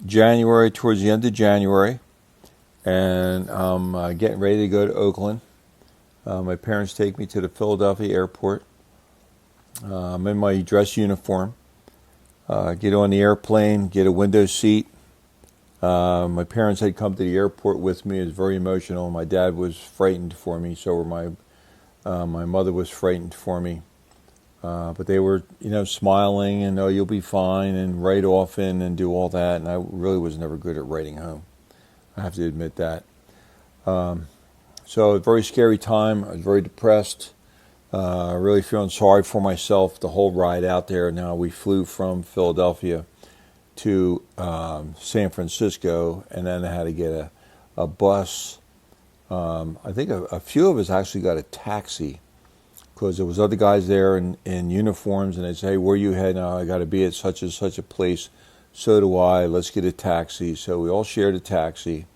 January, towards the end of January, and I'm getting ready to go to Oakland. My parents take me to the Philadelphia airport. I'm in my dress uniform. Get on the airplane, get a window seat. My parents had come to the airport with me. It was very emotional. My dad was frightened for me, so were my mother was frightened for me. But they were, smiling and, oh, you'll be fine, and write off and do all that. And I really was never good at writing home. I have to admit that. So a very scary time. I was very depressed. Really feeling sorry for myself the whole ride out there. Now, we flew from Philadelphia to San Francisco, and then I had to get a bus. I think a few of us actually got a taxi, because there was other guys there in uniforms, and they'd say, hey, where are you heading? Oh, I got to be at such and such a place. So do I. Let's get a taxi. So we all shared a taxi.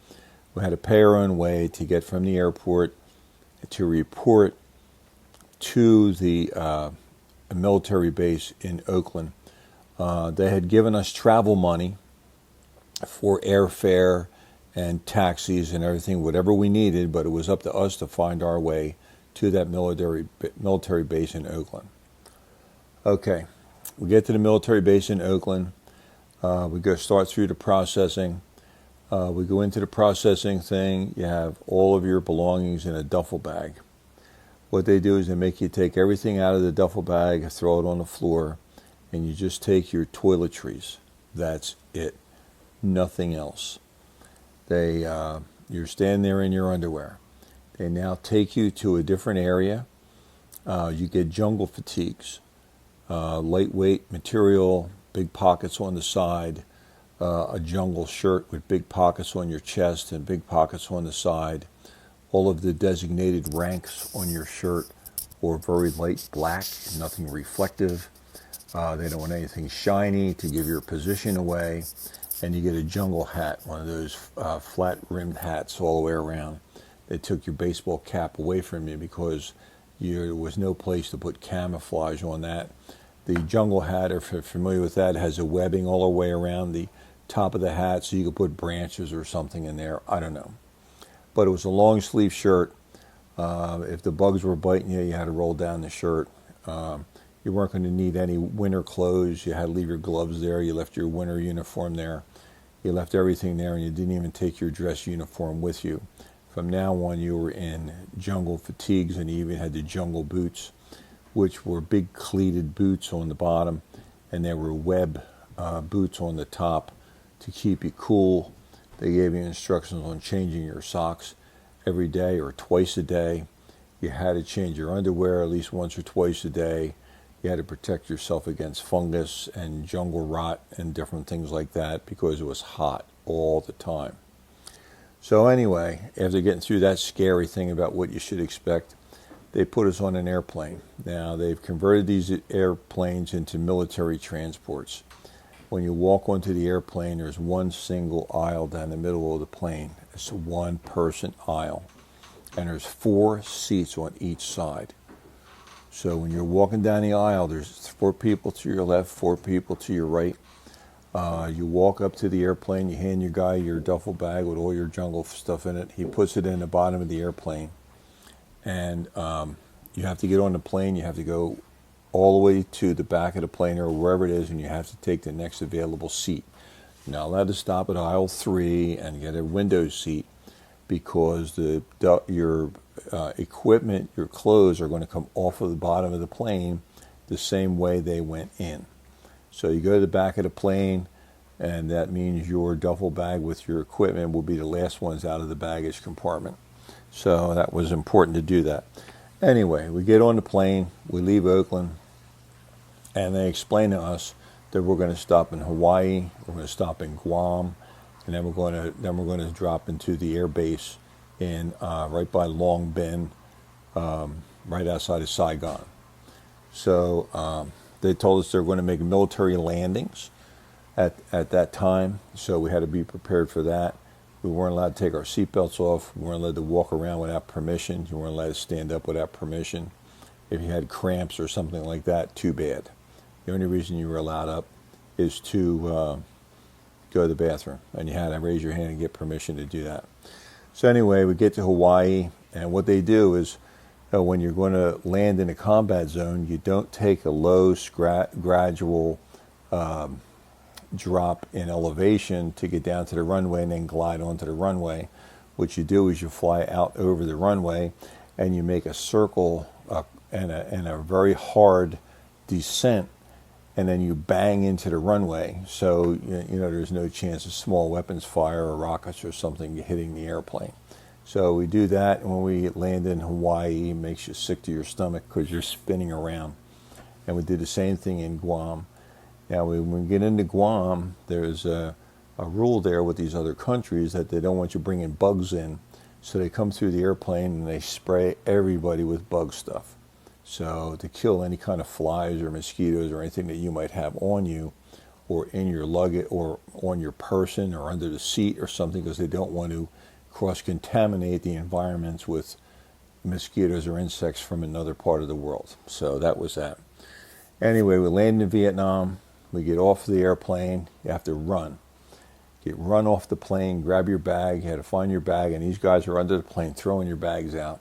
We had to pay our own way to get from the airport to report to the military base in Oakland. They had given us travel money for airfare and taxis and everything, whatever we needed, but it was up to us to find our way to that military base in Oakland. Okay, we get to the military base in Oakland. We go start through the processing. We go into the processing thing. You have all of your belongings in a duffel bag. What they do is they make you take everything out of the duffel bag, throw it on the floor, and you just take your toiletries. That's it. Nothing else. You're standing there in your underwear. They now take you to a different area. You get jungle fatigues, lightweight material, big pockets on the side, a jungle shirt with big pockets on your chest and big pockets on the side. All of the designated ranks on your shirt were very light black, nothing reflective. They don't want anything shiny to give your position away. And you get a jungle hat, one of those flat-rimmed hats all the way around. They took your baseball cap away from you because there was no place to put camouflage on that. The jungle hat, if you're familiar with that, has a webbing all the way around the top of the hat so you could put branches or something in there. I don't know. But it was a long sleeve shirt. If the bugs were biting you, you had to roll down the shirt. You weren't going to need any winter clothes. You had to leave your gloves there. You left your winter uniform there. You left everything there, and you didn't even take your dress uniform with you. From now on, you were in jungle fatigues, and you even had the jungle boots, which were big cleated boots on the bottom, and there were web boots on the top to keep you cool. They gave you instructions on changing your socks every day or twice a day. You had to change your underwear at least once or twice a day. You had to protect yourself against fungus and jungle rot and different things like that because it was hot all the time. So anyway, after getting through that scary thing about what you should expect, they put us on an airplane. Now, they've converted these airplanes into military transports. When you walk onto the airplane, there's one single aisle down the middle of the plane. It's a one-person aisle. And there's 4 seats on each side. So when you're walking down the aisle, there's 4 people to your left, 4 people to your right. You walk up to the airplane, you hand your guy your duffel bag with all your jungle stuff in it. He puts it in the bottom of the airplane. And you have to get on the plane. You have to go all the way to the back of the plane or wherever it is, and you have to take the next available seat. You're not allowed to stop at aisle 3 and get a window seat because your equipment, your clothes are going to come off of the bottom of the plane the same way they went in. So you go to the back of the plane, and that means your duffel bag with your equipment will be the last ones out of the baggage compartment. So that was important to do that. Anyway, we get on the plane, we leave Oakland, and they explain to us that we're going to stop in Hawaii, we're going to stop in Guam, and then we're going to drop into the air base in right by Long Binh, right outside of Saigon. So they told us they were going to make military landings at that time, so we had to be prepared for that. We weren't allowed to take our seatbelts off. We weren't allowed to walk around without permission. You weren't allowed to stand up without permission. If you had cramps or something like that, too bad. The only reason you were allowed up is to go to the bathroom, and you had to raise your hand and get permission to do that. So anyway, we get to Hawaii, and what they do is when you're going to land in a combat zone, you don't take a low, gradual drop in elevation to get down to the runway and then glide onto the runway. What you do is you fly out over the runway, and you make a circle and a very hard descent, and then you bang into the runway. So there's no chance of small weapons fire or rockets or something hitting the airplane. So we do that, and when we land in Hawaii, it makes you sick to your stomach because you're spinning around. And we did the same thing in Guam. Now, when we get into Guam, there's a rule there with these other countries that they don't want you bringing bugs in. So they come through the airplane and they spray everybody with bug stuff. So to kill any kind of flies or mosquitoes or anything that you might have on you or in your luggage or on your person or under the seat or something, because they don't want to cross-contaminate the environments with mosquitoes or insects from another part of the world. So that was that. Anyway, we land in Vietnam. We get off the airplane. You have to run. Run off the plane, grab your bag. You had to find your bag, and these guys are under the plane throwing your bags out.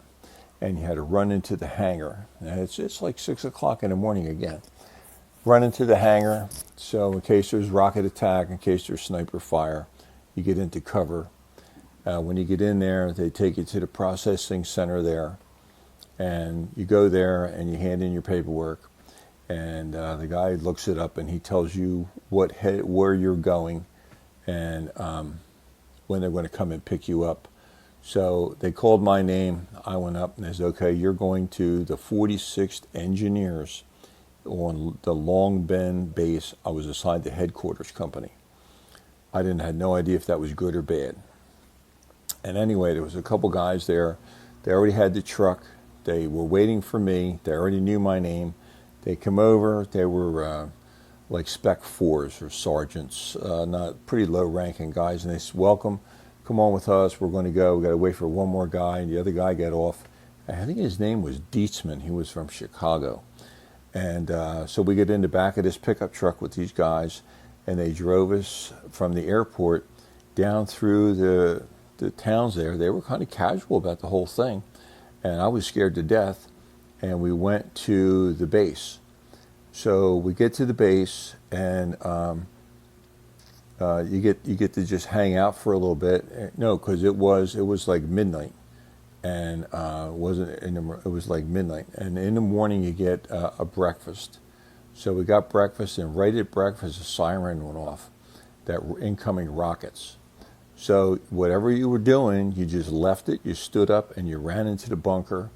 And you had to run into the hangar. And it's like 6 o'clock in the morning again. Run into the hangar. So in case there's rocket attack, in case there's sniper fire, you get into cover. When you get in there, they take you to the processing center there. And you go there and you hand in your paperwork. And the guy looks it up and he tells you where you're going and when they're going to come and pick you up. So they called my name. I went up and they said, okay, you're going to the 46th Engineers on the Long Bend base. I was assigned to headquarters company. I had no idea if that was good or bad. And anyway, there was a couple guys there. They already had the truck. They were waiting for me. They already knew my name. They come over. They were like Spec 4s or sergeants, not pretty low-ranking guys. And they said, welcome, come on with us. We're going to go. We've got to wait for one more guy. And the other guy got off. I think his name was Dietzman. He was from Chicago. And so we get in the back of this pickup truck with these guys, and they drove us from the airport down through the towns there. They were kind of casual about the whole thing. And I was scared to death. And we went to the base. So we get to the base, and you get to just hang out for a little bit. No, because it was like midnight, and it was like midnight. And in the morning you get a breakfast. So we got breakfast, and right at breakfast a siren went off, that were incoming rockets. So whatever you were doing, you just left it. You stood up and you ran into the bunker.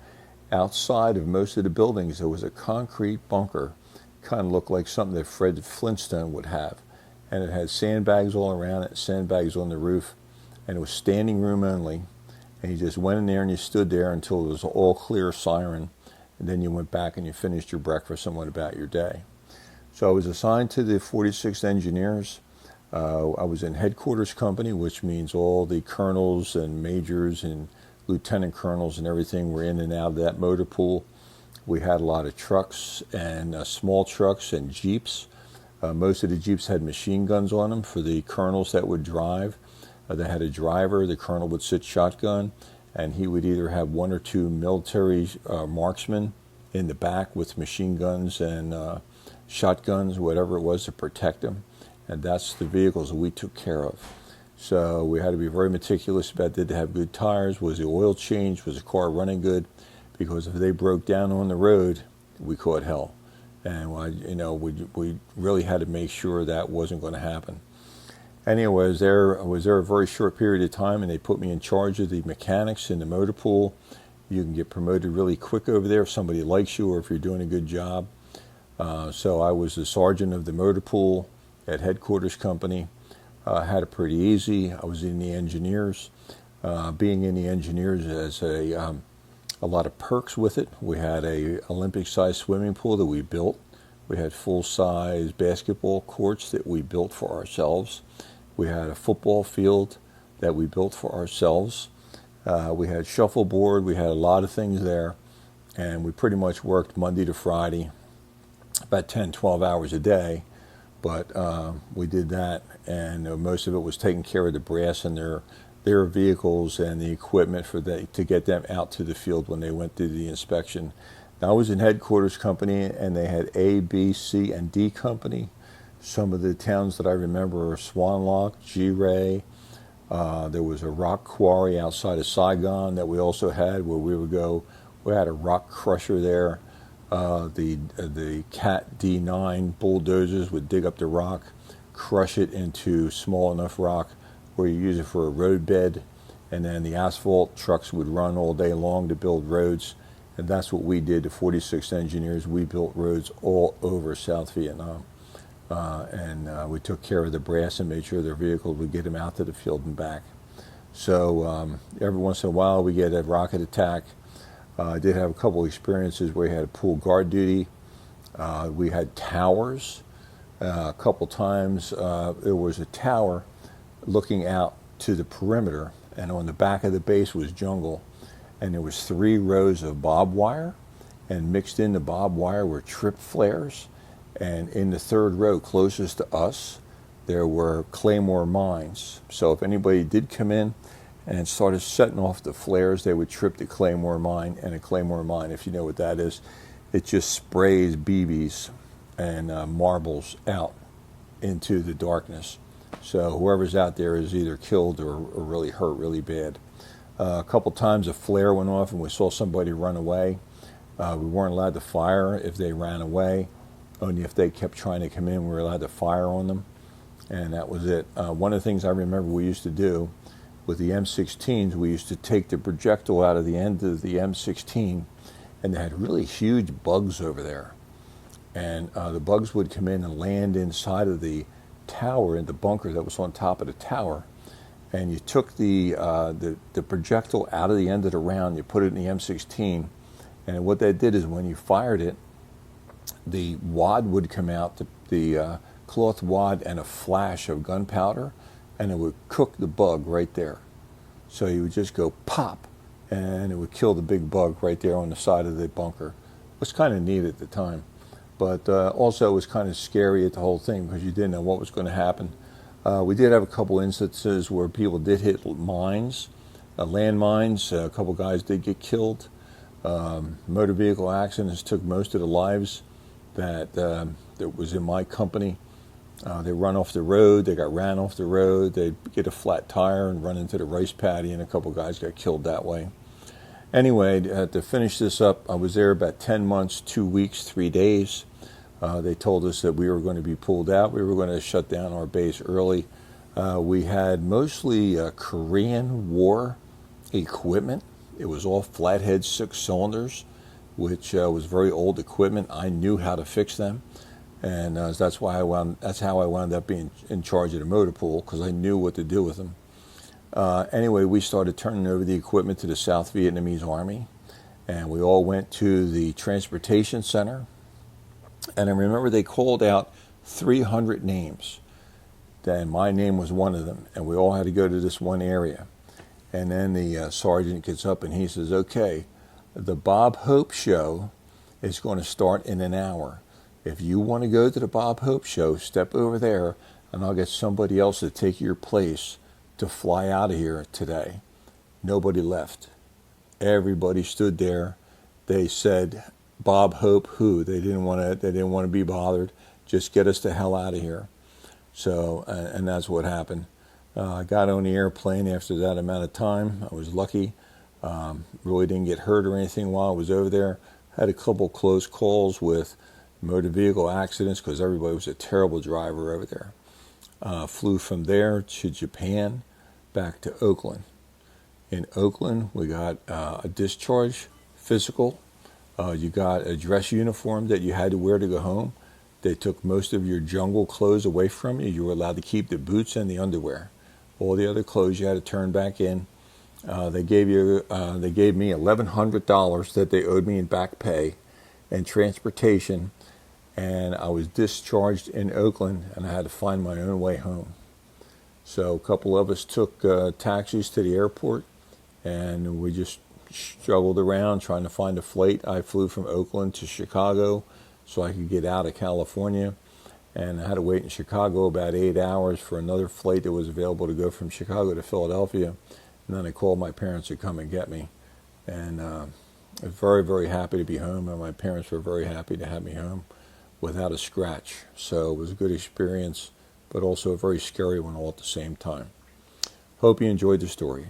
Outside of most of the buildings, there was a concrete bunker, kind of looked like something that Fred Flintstone would have. And it had sandbags all around it, sandbags on the roof, and it was standing room only. And you just went in there and you stood there until it was all clear siren, and then you went back and you finished your breakfast and went about your day. So I was assigned to the 46th Engineers. I was in headquarters company, which means all the colonels and majors and lieutenant colonels and everything were in and out of that motor pool. We had a lot of trucks and small trucks and Jeeps. Most of the Jeeps had machine guns on them for the colonels that would drive. They had a driver. The colonel would sit shotgun, and he would either have one or two military marksmen in the back with machine guns and shotguns, whatever it was, to protect them. And that's the vehicles that we took care of. So we had to be very meticulous about did they have good tires, was the oil changed, was the car running good, because if they broke down on the road, we caught hell. And we really had to make sure that wasn't going to happen. Anyway, I was there a very short period of time, and they put me in charge of the mechanics in the motor pool. You can get promoted really quick over there if somebody likes you or if you're doing a good job. So I was the sergeant of the motor pool at headquarters company. Had it pretty easy. I was in the Engineers. Being in the Engineers has a lot of perks with it. We had a Olympic-sized swimming pool that we built. We had full-size basketball courts that we built for ourselves. We had a football field that we built for ourselves. We had shuffleboard. We had a lot of things there. And we pretty much worked Monday to Friday, about 10, 12 hours a day, But we did that, and most of it was taking care of the brass and their vehicles and the equipment to get them out to the field when they went through the inspection. Now, I was in headquarters company, and they had A, B, C, and D company. Some of the towns that I remember are Swan Lock, G-Ray. There was a rock quarry outside of Saigon that we also had, where we would go. We had a rock crusher there. The Cat D9 bulldozers would dig up the rock, crush it into small enough rock where you use it for a road bed, and then the asphalt trucks would run all day long to build roads, and that's what we did. The 46 engineers, we built roads all over South Vietnam, and we took care of the brass and made sure their vehicles would get them out to the field and back. So every once in a while we get a rocket attack. I did have a couple of experiences where we had pool guard duty. We had towers. A couple times there was a tower looking out to the perimeter, and on the back of the base was jungle, and there was 3 rows of barbed wire, and mixed in the barbed wire were trip flares, and in the 3rd row closest to us there were claymore mines. So if anybody did come in and started setting off the flares, they would trip the claymore mine. And a claymore mine, if you know what that is, it just sprays BBs and marbles out into the darkness. So whoever's out there is either killed or really hurt really bad. A couple times a flare went off and we saw somebody run away. We weren't allowed to fire if they ran away. Only if they kept trying to come in, we were allowed to fire on them. And that was it. One of the things I remember we used to do with the M16s, we used to take the projectile out of the end of the M16, and they had really huge bugs over there. And the bugs would come in and land inside of the tower, in the bunker that was on top of the tower. And you took the projectile out of the end of the round, you put it in the M16, and what that did is when you fired it, the wad would come out, the cloth wad, and a flash of gunpowder, and it would cook the bug right there. So you would just go pop, and it would kill the big bug right there on the side of the bunker. It was kind of neat at the time, but also it was kind of scary at the whole thing because you didn't know what was going to happen. We did have a couple instances where people did hit mines, landmines. A couple guys did get killed. Motor vehicle accidents took most of the lives that was in my company. They run off the road, they got ran off the road, they get a flat tire and run into the rice paddy, and a couple guys got killed that way. Anyway, to finish this up, I was there about 10 months, 2 weeks, 3 days. They told us that we were going to be pulled out. We were going to shut down our base early. We had mostly Korean War equipment. It was all flathead 6 cylinders, which was very old equipment. I knew how to fix them. And that's how I wound up being in charge of the motor pool, because I knew what to do with them. Anyway, we started turning over the equipment to the South Vietnamese Army, and we all went to the transportation center. And I remember they called out 300 names, and my name was one of them, and we all had to go to this one area. And then the sergeant gets up and he says, "Okay, the Bob Hope show is going to start in an hour. If you want to go to the Bob Hope show, step over there, and I'll get somebody else to take your place to fly out of here today." Nobody left. Everybody stood there. They said, "Bob Hope who?" They didn't want to be bothered. Just get us the hell out of here. So, and that's what happened. I got on the airplane after that amount of time. I was lucky. Really didn't get hurt or anything while I was over there. Had a couple close calls with motor vehicle accidents because everybody was a terrible driver over there. Flew from there to Japan, back to Oakland. In Oakland, we got a discharge physical. You got a dress uniform that you had to wear to go home. They took most of your jungle clothes away from you. You were allowed to keep the boots and the underwear. All the other clothes you had to turn back in. They gave me $1,100 that they owed me in back pay and transportation. And I was discharged in Oakland, and I had to find my own way home. So a couple of us took taxis to the airport, and we just struggled around trying to find a flight. I flew from Oakland to Chicago so I could get out of California. and I had to wait in Chicago about 8 hours for another flight that was available to go from Chicago to Philadelphia. And then I called my parents to come and get me. And I was very, very happy to be home, and my parents were very happy to have me home without a scratch. So it was a good experience, but also a very scary one all at the same time. Hope you enjoyed the story.